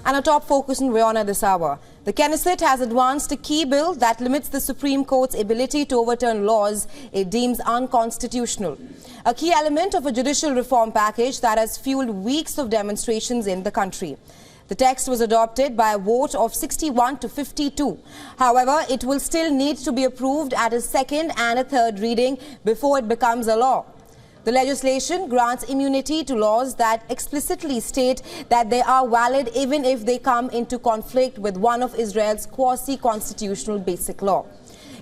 And a top focus in WION at this hour. The Knesset has advanced a key bill that limits the Supreme Court's ability to overturn laws it deems unconstitutional. A key element of a judicial reform package that has fueled weeks of demonstrations in the country. The text was adopted by a vote of 61 to 52. However, it will still need to be approved at a second and a third reading before it becomes a law. The legislation grants immunity to laws that explicitly state that they are valid even if they come into conflict with one of Israel's quasi-constitutional basic law.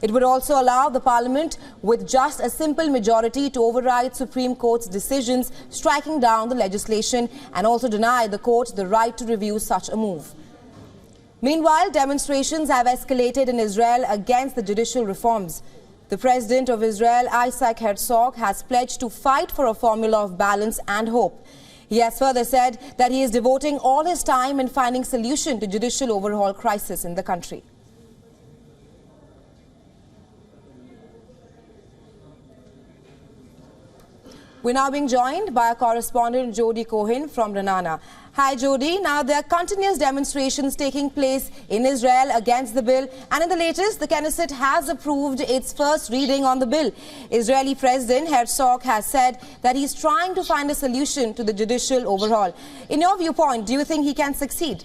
It would also allow the parliament with just a simple majority to override Supreme Court's decisions, striking down the legislation, and also deny the court the right to review such a move. Meanwhile, demonstrations have escalated in Israel against the judicial reforms. The President of Israel, Isaac Herzog, has pledged to fight for a formula of balance and hope. He has further said that he is devoting all his time in finding solution to judicial overhaul crisis in the country. We're now being joined by our correspondent Jody Cohen from Renana. Hi Jody, now there are continuous demonstrations taking place in Israel against the bill, and in the latest the Knesset has approved its first reading on the bill. Israeli President Herzog has said that he's trying to find a solution to the judicial overhaul. In your viewpoint, do you think he can succeed?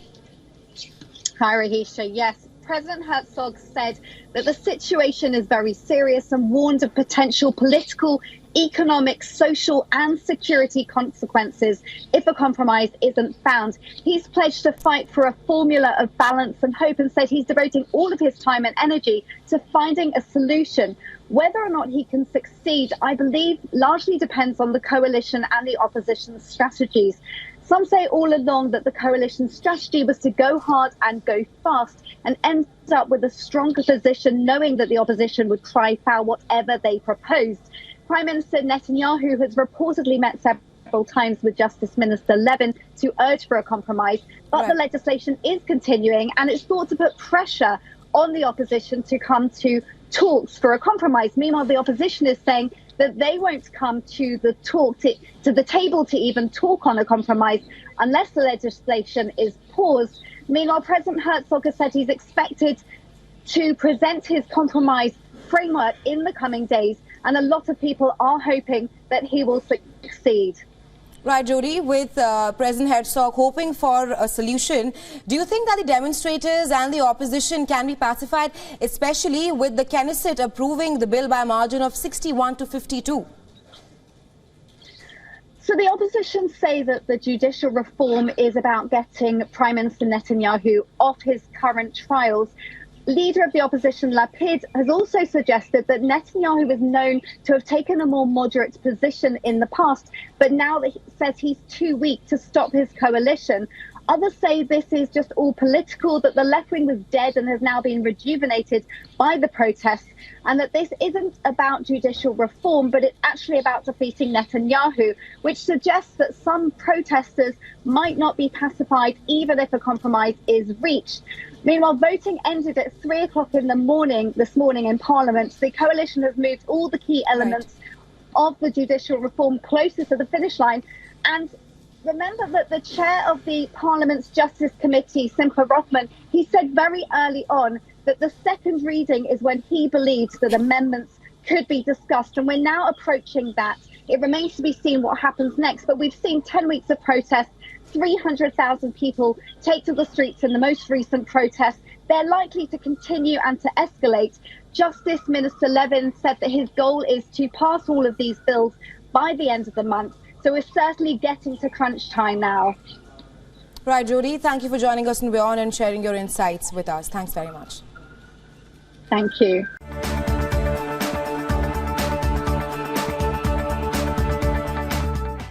Hi Rahisha, yes. President Herzog said that the situation is very serious and warned of potential political, economic, social and security consequences if a compromise isn't found. He's pledged to fight for a formula of balance and hope and said he's devoting all of his time and energy to finding a solution. Whether or not he can succeed, I believe, largely depends on the coalition and the opposition's strategies. Some say all along that the coalition's strategy was to go hard and go fast and end up with a stronger position, knowing that the opposition would cry foul whatever they proposed. Prime Minister Netanyahu has reportedly met several times with Justice Minister Levin to urge for a compromise, but the legislation is continuing and it's thought to put pressure on the opposition to come to talks for a compromise. Meanwhile, the opposition is saying that they won't come to the table to even talk on a compromise unless the legislation is paused. Meanwhile, President Herzog has said he's expected to present his compromise framework in the coming days, and a lot of people are hoping that he will succeed. Right, Jody, with President Herzog hoping for a solution, do you think that the demonstrators and the opposition can be pacified, especially with the Knesset approving the bill by a margin of 61 to 52? So the opposition say that the judicial reform is about getting Prime Minister Netanyahu off his current trials. Leader of the opposition, Lapid, has also suggested that Netanyahu is known to have taken a more moderate position in the past, but now that he says he's too weak to stop his coalition. Others say this is just all political, that the left wing was dead and has now been rejuvenated by the protests, and that this isn't about judicial reform, but it's actually about defeating Netanyahu, which suggests that some protesters might not be pacified even if a compromise is reached. Meanwhile, voting ended at 3 o'clock in the morning this morning in Parliament. The coalition has moved all the key elements of the judicial reform closer to the finish line. And remember that the chair of the Parliament's Justice Committee, Simcha Rothman, he said very early on that the second reading is when he believes that amendments could be discussed. And we're now approaching that. It remains to be seen what happens next. But we've seen 10 weeks of protests, 300,000 people take to the streets in the most recent protests. They're likely to continue and to escalate. Justice Minister Levin said that his goal is to pass all of these bills by the end of the month. So we're certainly getting to crunch time now. Right, Jody, thank you for joining us in WION and sharing your insights with us. Thanks very much. Thank you.